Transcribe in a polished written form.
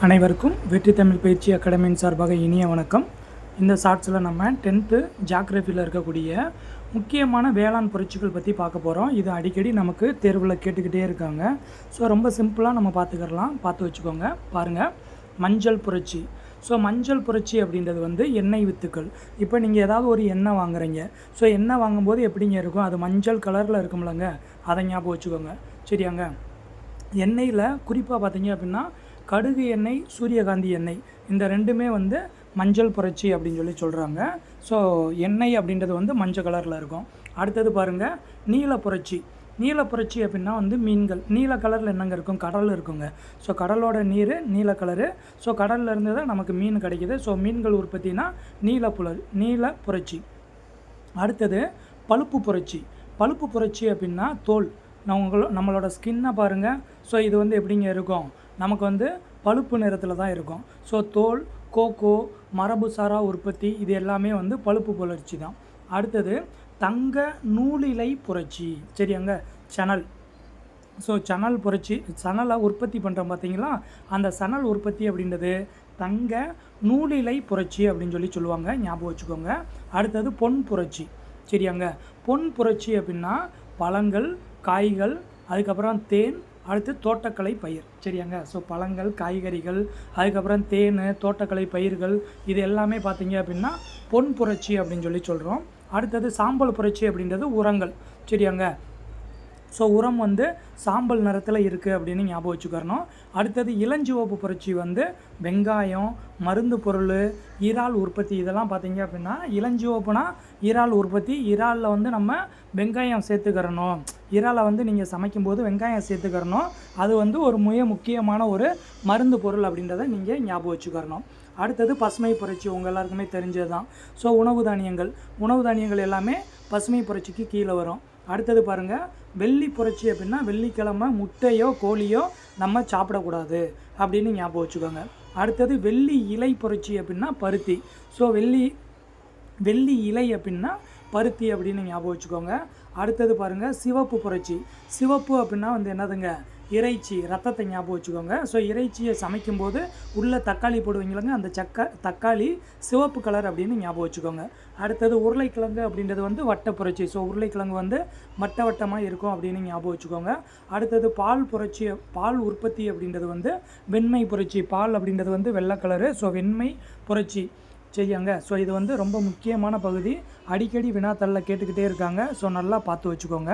அனைவருக்கும் வெற்றி தமிழ் பயிற்சி அகாடமியின் சார்பாக இனிய வணக்கம். இந்த ஷார்ட்ஸில் நம்ம 10th ஜியாகிரஃபியில் இருக்கக்கூடிய முக்கியமான வேளாண் புரட்சிகள் பற்றி பார்க்க போகிறோம். இது அடிக்கடி நமக்கு தேர்வில் கேட்டுக்கிட்டே இருக்காங்க. ஸோ ரொம்ப சிம்பிளாக நம்ம பார்த்து வச்சுக்கோங்க. பாருங்கள், மஞ்சள் புரட்சி. ஸோ மஞ்சள் புரட்சி அப்படின்றது வந்து எண்ணெய் வித்துக்கள். இப்போ நீங்கள் ஏதாவது ஒரு எண்ணெய் வாங்குறீங்க. ஸோ எண்ணெய் வாங்கும்போது எப்படிங்க இருக்கும், அது மஞ்சள் கலரில் இருக்கும்லங்க, அதை ஞாபகம் வச்சுக்கோங்க. சரியாங்க. எண்ணெயில் குறிப்பாக பார்த்தீங்க அப்படின்னா கடுகு எண்ணெய், சூரியகாந்தி எண்ணெய், இந்த ரெண்டுமே வந்து மஞ்சள் புரட்சி அப்படின்னு சொல்கிறாங்க. ஸோ எண்ணெய் அப்படின்றது வந்து மஞ்சள் கலரில் இருக்கும். அடுத்தது பாருங்கள், நீல புரட்சி. நீல புரட்சி அப்படின்னா வந்து மீன்கள் நீல கலரில் என்னங்க இருக்கும், கடல் இருக்குங்க. ஸோ கடலோட நீர் நீல கலரு. ஸோ கடலில் இருந்து தான் நமக்கு மீன் கிடைக்கிது. ஸோ மீன்கள் உற்பத்தினா நீல புரட்சி. அடுத்தது பழுப்பு புரட்சி. பழுப்பு புரட்சி அப்படின்னா தோல். நம்மளோட ஸ்கின்னை பாருங்கள். ஸோ இது வந்து எப்படிங்க இருக்கும், நமக்கு வந்து பழுப்பு நிறத்தில் தான் இருக்கும். ஸோ தோல், கோகோ, மரபுசாரா உற்பத்தி, இது எல்லாமே வந்து பழுப்பு புரட்சி தான். அடுத்தது தங்க நூலிலை புரட்சி. சரியாங்க, சணல். ஸோ சணல் புரட்சி, சணலை உற்பத்தி பண்ணுறோம் பார்த்தீங்களா, அந்த சணல் உற்பத்தி அப்படின்றது தங்க நூலிலை புரட்சி அப்படின்னு சொல்லுவாங்க, ஞாபகம் வச்சுக்கோங்க. அடுத்தது பொன் புரட்சி. சரியாங்க, பொன் புரட்சி அப்படின்னா பழங்கள், காய்கள், அதுக்கப்புறம் தேன், அடுத்து தோட்டக்கலை பயிர். சரியாங்க. ஸோ பழங்கள், காய்கறிகள், அதுக்கப்புறம் தேன், தோட்டக்கலை பயிர்கள், இது எல்லாமே பார்த்தீங்க அப்படின்னா பொன் புரட்சி அப்படின்னு சொல்கிறோம். அடுத்தது சாம்பல் புரட்சி அப்படின்றது உரங்கள். சரியாங்க. ஸோ உரம் வந்து சாம்பல் நிறத்தில் இருக்குது அப்படின்னு ஞாபகம் வச்சுக்கிறணும். அடுத்தது இளஞ்சிவப்பு புரட்சி வந்து வெங்காயம், மருந்து பொருள், இறால் உற்பத்தி, இதெல்லாம் பார்த்தீங்க அப்படின்னா இளஞ்சிவப்புனா இறால் உற்பத்தி. இறாலில் வந்து நம்ம வெங்காயம் சேர்த்துக்கிறணும். இறாலை வந்து நீங்கள் சமைக்கும்போது வெங்காயம் சேர்த்துக்கிறணும். அது வந்து ஒரு முக்கியமான ஒரு மருந்து பொருள் அப்படின்றத நீங்கள் ஞாபகம் வச்சுக்கிறணும். அடுத்தது பசுமை புரட்சி, உங்கள் எல்லாருக்குமே தெரிஞ்சது தான். ஸோ உணவு தானியங்கள் எல்லாமே பசுமை புரட்சிக்கு கீழே வரும். அடுத்தது பாருங்கள், வெள்ளி புரட்சி அப்படின்னா வெள்ளிக்கிழமை முட்டையோ கோழியோ நம்ம சாப்பிடக்கூடாது அப்படின்னு ஞாபகம் வச்சுக்கோங்க. அடுத்தது வெள்ளி இலை புரட்சி அப்படின்னா பருத்தி. ஸோ வெள்ளி இலை அப்படின்னா பருத்தி அப்படின்னு ஞாபகம் வச்சுக்கோங்க. அடுத்தது பாருங்கள், சிவப்பு புரட்சி. சிவப்பு அப்படின்னா வந்து என்னதுங்க, இறைச்சி, ரத்தத்தை ஞாபகம் வச்சுக்கோங்க. ஸோ இறைச்சியை சமைக்கும்போது உள்ளே தக்காளி போடுவீங்களங்க, அந்த தக்காளி சிவப்பு கலர் அப்படின்னு ஞாபகம் வச்சுக்கோங்க. அடுத்தது உருளைக்கிழங்கு அப்படின்றது வந்து வட்ட புரட்சி. ஸோ உருளைக்கிழங்கு வந்து வட்டமாக இருக்கும் அப்படின்னு ஞாபகம் வச்சுக்கோங்க. அடுத்தது பால் புரட்சி. பால் உற்பத்தி அப்படின்றது வந்து வெண்மை புரட்சி. பால் அப்படின்றது வந்து வெள்ளை கலரு. ஸோ வெண்மை புரட்சி. சரியாங்க. ஸோ இது வந்து ரொம்ப முக்கியமான பகுதி, அடிக்கடி வினாத்தாளில் கேட்டுக்கிட்டே இருக்காங்க. ஸோ நல்லா பார்த்து வச்சுக்கோங்க.